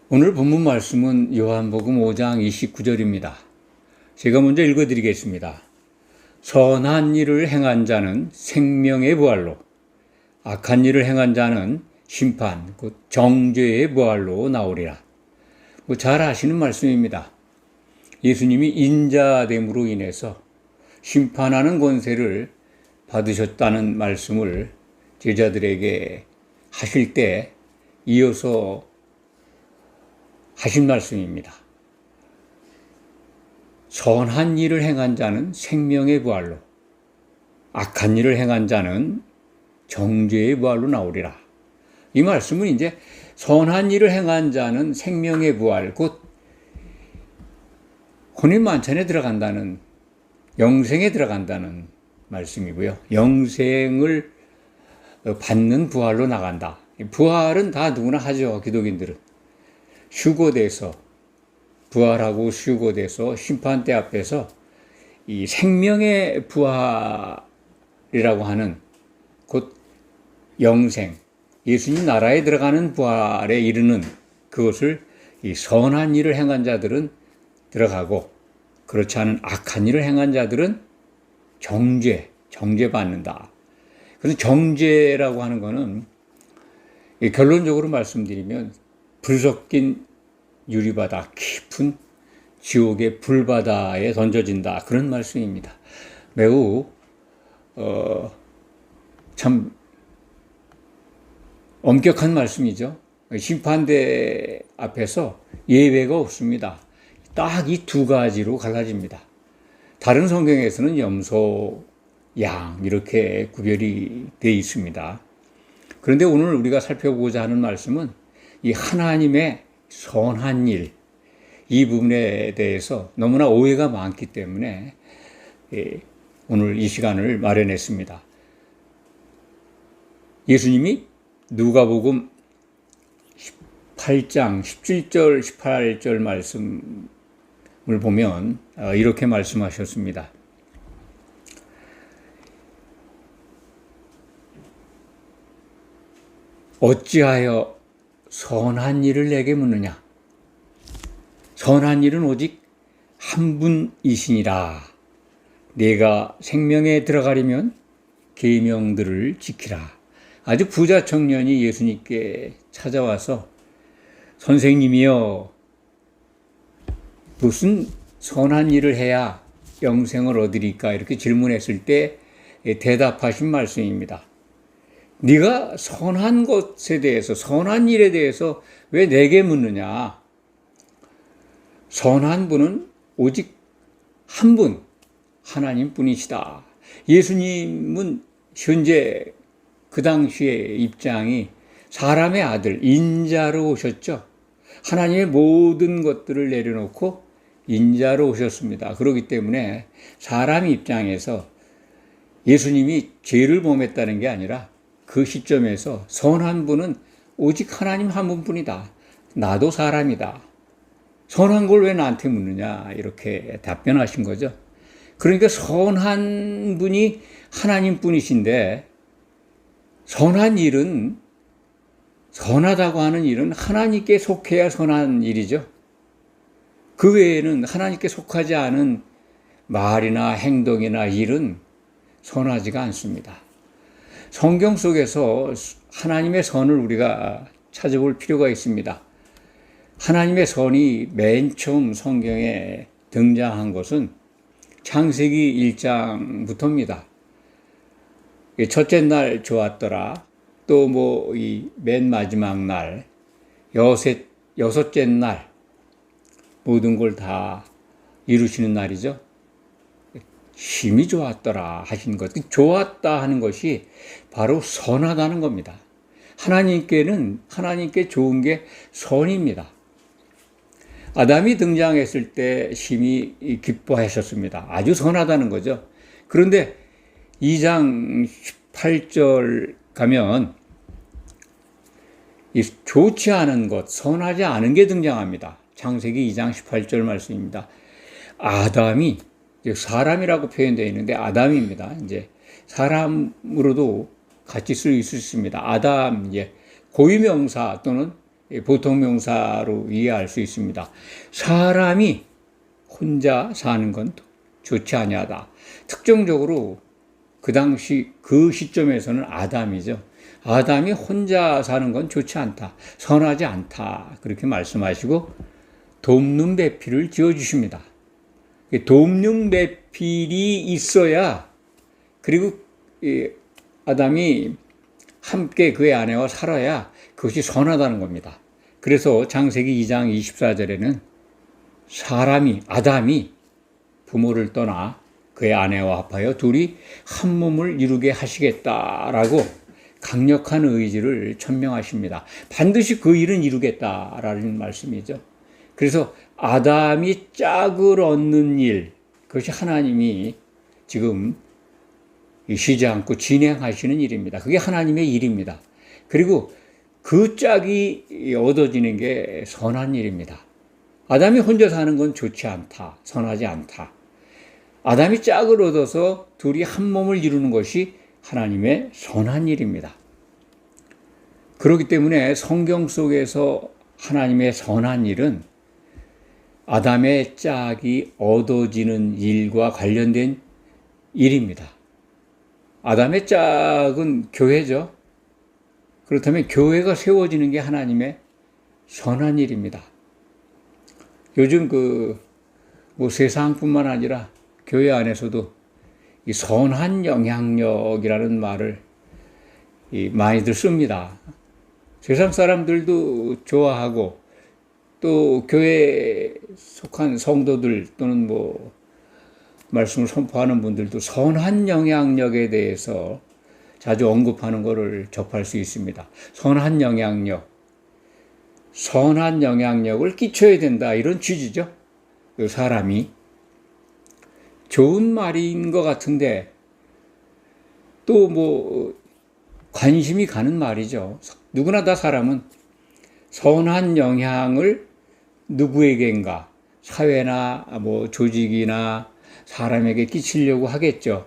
오늘 본문 말씀은 요한복음 5장 29절입니다. 제가 먼저 읽어드리겠습니다. 선한 일을 행한 자는 생명의 부활로, 악한 일을 행한 자는 심판, 곧 정죄의 부활로 나오리라. 잘 아시는 말씀입니다. 예수님이 인자됨으로 인해서 심판하는 권세를 받으셨다는 말씀을 제자들에게 하실 때 이어서 하신 말씀입니다. 선한 일을 행한 자는 생명의 부활로, 악한 일을 행한 자는 정죄의 부활로 나오리라. 이 말씀은 이제 선한 일을 행한 자는 생명의 부활, 곧 혼인만찬에 들어간다는, 영생에 들어간다는 말씀이고요. 영생을 받는 부활로 나간다. 부활은 다 누구나 하죠, 기독인들은. 휴거돼서, 부활하고 휴거돼서 심판대 앞에서 이 생명의 부활이라고 하는 곧 영생, 예수님 나라에 들어가는 부활에 이르는 그것을 이 선한 일을 행한 자들은 들어가고, 그렇지 않은 악한 일을 행한 자들은 정죄받는다. 그래서 정죄라고 하는 것은 결론적으로 말씀드리면 불 섞인 유리바다, 깊은 지옥의 불바다에 던져진다. 그런 말씀입니다. 매우 참 엄격한 말씀이죠. 심판대 앞에서 예외가 없습니다. 딱 이 두 가지로 갈라집니다. 다른 성경에서는 염소, 양 이렇게 구별이 되어 있습니다. 그런데 오늘 우리가 살펴보고자 하는 말씀은 이 하나님의 선한 일, 이 부분에 대해서 너무나 오해가 많기 때문에 오늘 이 시간을 마련했습니다. 예수님이 누가복음 18장 17절 18절 말씀을 보면 이렇게 말씀하셨습니다. 어찌하여 선한 일을 내게 묻느냐? 선한 일은 오직 한 분이시니라. 내가 생명에 들어가려면 계명들을 지키라. 아주 부자 청년이 예수님께 찾아와서 선생님이여, 무슨 선한 일을 해야 영생을 얻으리까? 이렇게 질문했을 때 대답하신 말씀입니다. 네가 선한 것에 대해서, 선한 일에 대해서 왜 내게 묻느냐? 선한 분은 오직 한 분, 하나님 뿐이시다. 예수님은 현재 그 당시의 입장이 사람의 아들, 인자로 오셨죠. 하나님의 모든 것들을 내려놓고 인자로 오셨습니다. 그렇기 때문에 사람 입장에서 예수님이 죄를 범했다는 게 아니라 그 시점에서 선한 분은 오직 하나님 한 분뿐이다. 나도 사람이다. 선한 걸 왜 나한테 묻느냐? 이렇게 답변하신 거죠. 그러니까 선한 분이 하나님 뿐이신데, 선한 일은, 선하다고 하는 일은 하나님께 속해야 선한 일이죠. 그 외에는 하나님께 속하지 않은 말이나 행동이나 일은 선하지가 않습니다. 성경 속에서 하나님의 선을 우리가 찾아볼 필요가 있습니다. 하나님의 선이 맨 처음 성경에 등장한 것은 창세기 1장부터입니다. 첫째 날 좋았더라. 또 이 맨 마지막 날, 여섯째 날, 모든 걸 다 이루시는 날이죠. 심히 좋았더라 하신 것, 좋았다 하는 것이 바로 선하다는 겁니다. 하나님께 좋은 게 선입니다. 아담이 등장했을 때 심히 기뻐하셨습니다. 아주 선하다는 거죠. 그런데 2장 18절 가면 이 좋지 않은 것, 선하지 않은 게 등장합니다. 창세기 2장 18절 말씀입니다. 아담이, 사람이라고 표현되어 있는데 아담입니다. 이제 사람으로도 같이 쓸 수 있습니다. 아담, 고유명사 또는 보통 명사로 이해할 수 있습니다. 사람이 혼자 사는 건 좋지 아니하다. 특정적으로 그 당시 그 시점에서는 아담이죠. 아담이 혼자 사는 건 좋지 않다. 선하지 않다. 그렇게 말씀하시고 돕는 배필을 지어주십니다. 돕는 배필이 있어야, 그리고 아담이 함께 그의 아내와 살아야 그것이 선하다는 겁니다. 그래서 창세기 2장 24절에는 아담이 부모를 떠나 그의 아내와 합하여 둘이 한 몸을 이루게 하시겠다라고 강력한 의지를 천명하십니다. 반드시 그 일은 이루겠다라는 말씀이죠. 그래서 아담이 짝을 얻는 일, 그것이 하나님이 지금 쉬지 않고 진행하시는 일입니다. 그게 하나님의 일입니다. 그리고 그 짝이 얻어지는 게 선한 일입니다. 아담이 혼자 사는 건 좋지 않다. 선하지 않다. 아담이 짝을 얻어서 둘이 한 몸을 이루는 것이 하나님의 선한 일입니다. 그렇기 때문에 성경 속에서 하나님의 선한 일은 아담의 짝이 얻어지는 일과 관련된 일입니다. 아담의 짝은 교회죠. 그렇다면 교회가 세워지는 게 하나님의 선한 일입니다. 요즘 세상뿐만 아니라 교회 안에서도 이 선한 영향력이라는 말을 많이들 씁니다. 세상 사람들도 좋아하고 또 교회에 속한 성도들 또는 말씀을 선포하는 분들도 선한 영향력에 대해서 자주 언급하는 것을 접할 수 있습니다. 선한 영향력을 끼쳐야 된다, 이런 취지죠. 그 사람이 좋은 말인 것 같은데 또 관심이 가는 말이죠. 누구나 다 사람은 선한 영향을 누구에겐가, 사회나 조직이나 사람에게 끼치려고 하겠죠.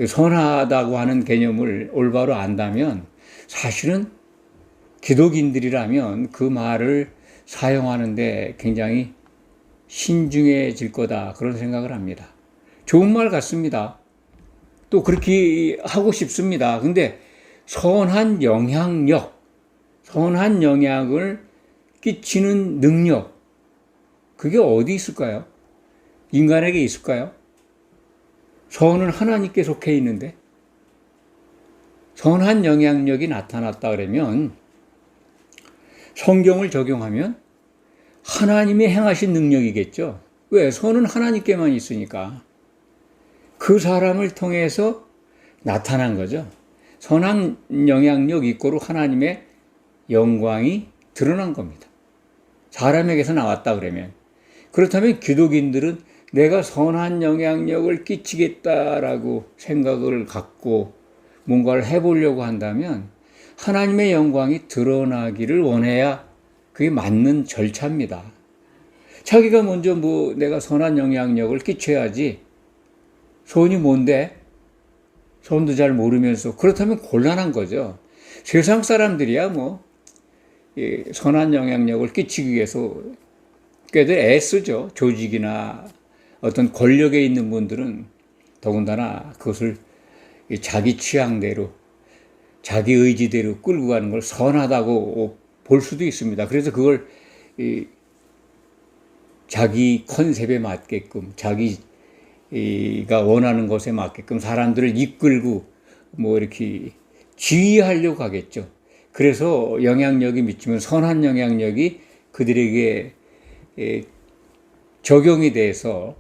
선하다고 하는 개념을 올바로 안다면 사실은 기독인들이라면 그 말을 사용하는데 굉장히 신중해질 거다, 그런 생각을 합니다. 좋은 말 같습니다. 또 그렇게 하고 싶습니다. 근데 선한 영향을 끼치는 능력, 그게 어디 있을까요? 인간에게 있을까요? 선은 하나님께 속해 있는데 선한 영향력이 나타났다 그러면 성경을 적용하면 하나님이 행하신 능력이겠죠. 왜? 선은 하나님께만 있으니까 그 사람을 통해서 나타난 거죠. 선한 영향력 이꼬로 하나님의 영광이 드러난 겁니다. 사람에게서 나왔다 그러면. 그렇다면 기독인들은 내가 선한 영향력을 끼치겠다라고 생각을 갖고 뭔가를 해보려고 한다면 하나님의 영광이 드러나기를 원해야 그게 맞는 절차입니다. 자기가 먼저 내가 선한 영향력을 끼쳐야지, 선이 뭔데? 선도 잘 모르면서, 그렇다면 곤란한 거죠. 세상 사람들이야 선한 영향력을 끼치기 위해서 꽤들 애쓰죠. 조직이나 어떤 권력에 있는 분들은 더군다나 그것을 자기 취향대로, 자기 의지대로 끌고 가는 걸 선하다고 볼 수도 있습니다. 그래서 그걸 자기 컨셉에 맞게끔, 자기가 원하는 것에 맞게끔 사람들을 이끌고 이렇게 지휘하려고 하겠죠. 그래서 영향력이 미치면 선한 영향력이 그들에게 적용이 돼서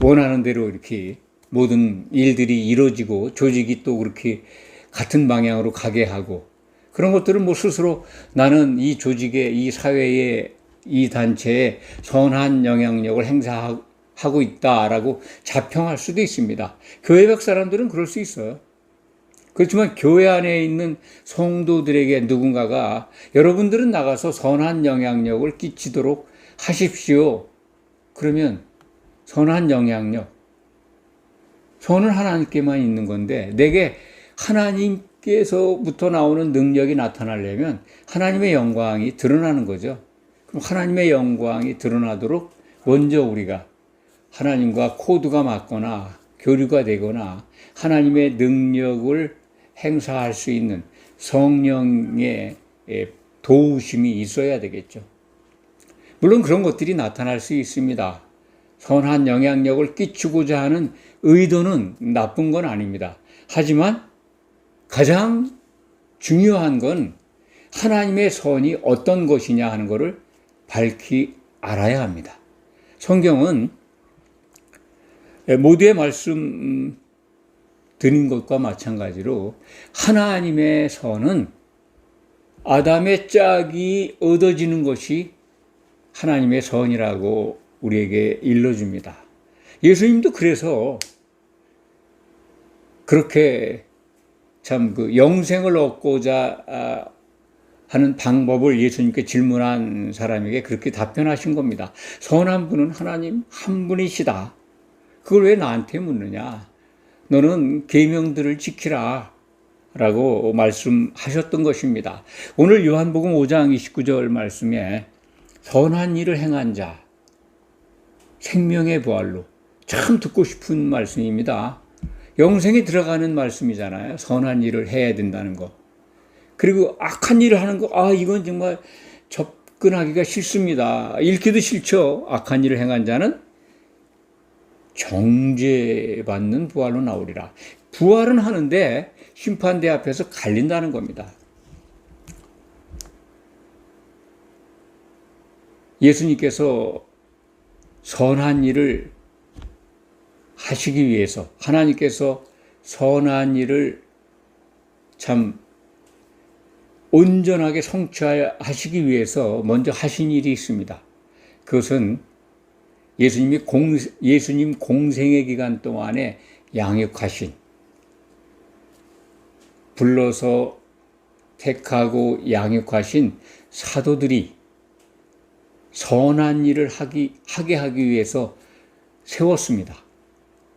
원하는 대로 이렇게 모든 일들이 이루어지고 조직이 또 그렇게 같은 방향으로 가게 하고, 그런 것들은 스스로 나는 이 조직에, 이 사회에, 이 단체에 선한 영향력을 행사하고 있다라고 자평할 수도 있습니다. 교회 밖 사람들은 그럴 수 있어요. 그렇지만 교회 안에 있는 성도들에게 누군가가 여러분들은 나가서 선한 영향력을 끼치도록 하십시오. 그러면 선한 영향력, 선은 하나님께만 있는 건데 내게 하나님께 하나님께서부터 나오는 능력이 나타나려면 하나님의 영광이 드러나는 거죠. 그럼 하나님의 영광이 드러나도록 먼저 우리가 하나님과 코드가 맞거나 교류가 되거나 하나님의 능력을 행사할 수 있는 성령의 도우심이 있어야 되겠죠. 물론 그런 것들이 나타날 수 있습니다. 선한 영향력을 끼치고자 하는 의도는 나쁜 건 아닙니다. 하지만 가장 중요한 건 하나님의 선이 어떤 것이냐 하는 것을 밝히 알아야 합니다. 성경은 모두의 말씀 드린 것과 마찬가지로 하나님의 선은 아담의 짝이 얻어지는 것이 하나님의 선이라고 우리에게 일러줍니다. 예수님도 그래서 그렇게 참 그 영생을 얻고자 하는 방법을 예수님께 질문한 사람에게 그렇게 답변하신 겁니다. 선한 분은 하나님 한 분이시다. 그걸 왜 나한테 묻느냐? 너는 계명들을 지키라 라고 말씀하셨던 것입니다. 오늘 요한복음 5장 29절 말씀에 선한 일을 행한 자 생명의 부활로, 참 듣고 싶은 말씀입니다. 영생에 들어가는 말씀이잖아요. 선한 일을 해야 된다는 거. 그리고 악한 일을 하는 거, 이건 정말 접근하기가 싫습니다. 읽기도 싫죠. 악한 일을 행한 자는 정죄받는 부활로 나오리라. 부활은 하는데 심판대 앞에서 갈린다는 겁니다. 예수님께서 선한 일을 하시기 위해서, 하나님께서 선한 일을 참 온전하게 성취하시기 위해서 먼저 하신 일이 있습니다. 그것은 예수님 공생의 기간 동안에 양육하신, 불러서 택하고 양육하신 사도들이 선한 일을 하게 하기 위해서 세웠습니다.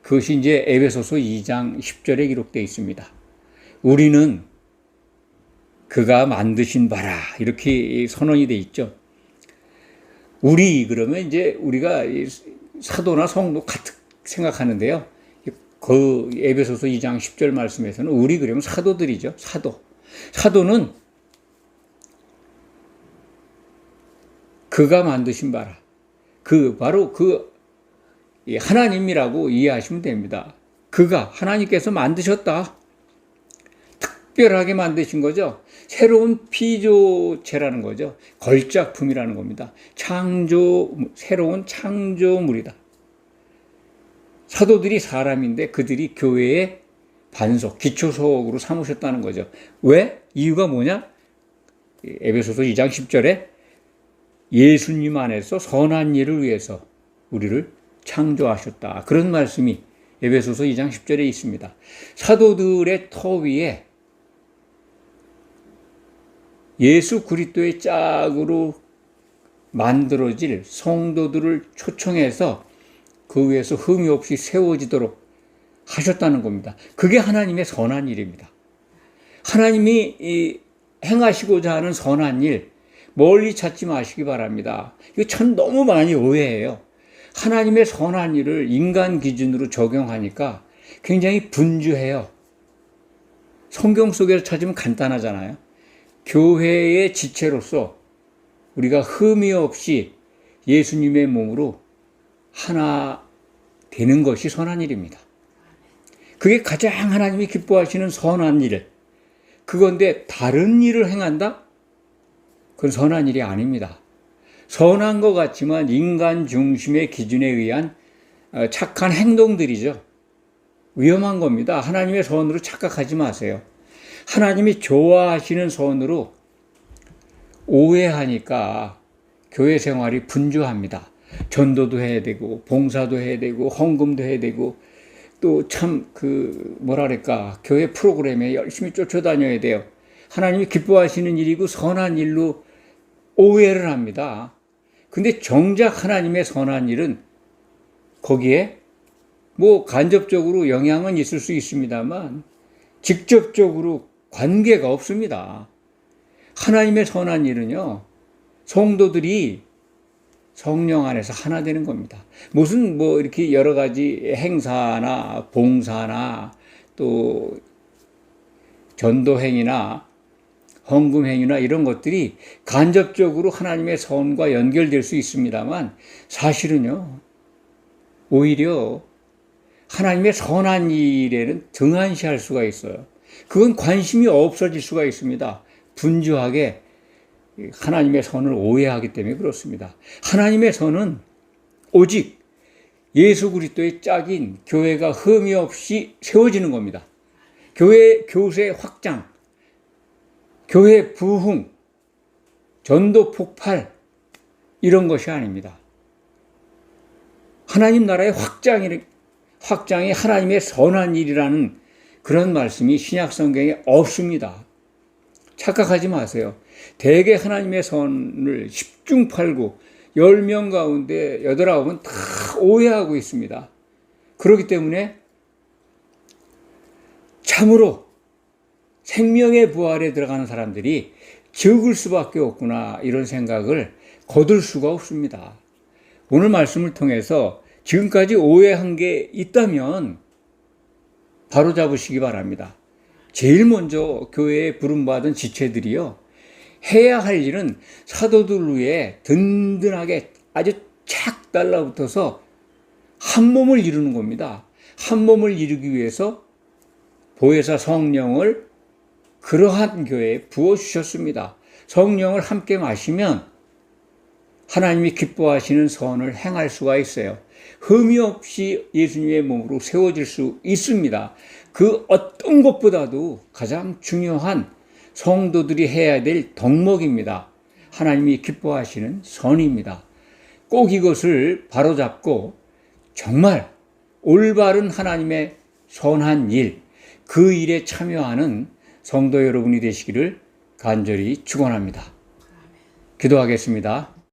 그것이 이제 에베소서 2장 10절에 기록되어 있습니다. 우리는 그가 만드신 바라, 이렇게 선언이 되어 있죠. 우리, 그러면 이제 우리가 사도나 성도 같이 생각하는데요. 그 에베소서 2장 10절 말씀에서는 우리 그러면 사도들이죠. 사도는 그가 만드신 바라. 바로 하나님이라고 이해하시면 됩니다. 하나님께서 만드셨다. 특별하게 만드신 거죠. 새로운 피조체라는 거죠. 걸작품이라는 겁니다. 새로운 창조물이다. 사도들이 사람인데 그들이 교회의 반석, 기초석으로 삼으셨다는 거죠. 왜? 이유가 뭐냐? 에베소서 2장 10절에 예수님 안에서 선한 일을 위해서 우리를 창조하셨다. 그런 말씀이 에베소서 2장 10절에 있습니다. 사도들의 터 위에 예수 그리스도의 짝으로 만들어질 성도들을 초청해서 그 위에서 흠이 없이 세워지도록 하셨다는 겁니다. 그게 하나님의 선한 일입니다. 하나님이 행하시고자 하는 선한 일, 멀리 찾지 마시기 바랍니다. 이거 참 너무 많이 오해해요. 하나님의 선한 일을 인간 기준으로 적용하니까 굉장히 분주해요. 성경 속에서 찾으면 간단하잖아요. 교회의 지체로서 우리가 흠이 없이 예수님의 몸으로 하나 되는 것이 선한 일입니다. 그게 가장 하나님이 기뻐하시는 선한 일. 그건데 다른 일을 행한다? 그건 선한 일이 아닙니다. 선한 것 같지만 인간 중심의 기준에 의한 착한 행동들이죠. 위험한 겁니다. 하나님의 선으로 착각하지 마세요. 하나님이 좋아하시는 선으로 오해하니까 교회 생활이 분주합니다. 전도도 해야 되고 봉사도 해야 되고 헌금도 해야 되고 또 참 교회 프로그램에 열심히 쫓아다녀야 돼요. 하나님이 기뻐하시는 일이고 선한 일로 오해를 합니다. 근데 정작 하나님의 선한 일은 거기에 간접적으로 영향은 있을 수 있습니다만 직접적으로 관계가 없습니다. 하나님의 선한 일은요, 성도들이 성령 안에서 하나 되는 겁니다. 무슨 뭐 이렇게 여러 가지 행사나 봉사나 또 전도행위나 헌금행위나 이런 것들이 간접적으로 하나님의 선과 연결될 수 있습니다만 사실은요, 오히려 하나님의 선한 일에는 등한시할 수가 있어요. 그건 관심이 없어질 수가 있습니다. 분주하게 하나님의 선을 오해하기 때문에 그렇습니다. 하나님의 선은 오직 예수 그리스도의 짝인 교회가 흠이 없이 세워지는 겁니다. 교회 교세 확장, 교회 부흥, 전도 폭발 이런 것이 아닙니다. 하나님 나라의 확장이 하나님의 선한 일이라는 그런 말씀이 신약 성경에 없습니다. 착각하지 마세요. 대개 하나님의 선을 10중 8구 10명 가운데 8, 9은 다 오해하고 있습니다. 그렇기 때문에 참으로 생명의 부활에 들어가는 사람들이 적을 수밖에 없구나 이런 생각을 거둘 수가 없습니다. 오늘 말씀을 통해서 지금까지 오해한 게 있다면 바로 잡으시기 바랍니다. 제일 먼저 교회에 부름받은 지체들이요, 해야 할 일은 사도들 위에 든든하게 아주 착 달라붙어서 한 몸을 이루는 겁니다. 한 몸을 이루기 위해서 보혜사 성령을 그러한 교회에 부어주셨습니다. 성령을 함께 마시면 하나님이 기뻐하시는 선을 행할 수가 있어요. 흠이 없이 예수님의 몸으로 세워질 수 있습니다. 그 어떤 것보다도 가장 중요한 성도들이 해야 될 덕목입니다. 하나님이 기뻐하시는 선입니다. 꼭 이것을 바로잡고 정말 올바른 하나님의 선한 일, 그 일에 참여하는 성도 여러분이 되시기를 간절히 축원합니다. 기도하겠습니다.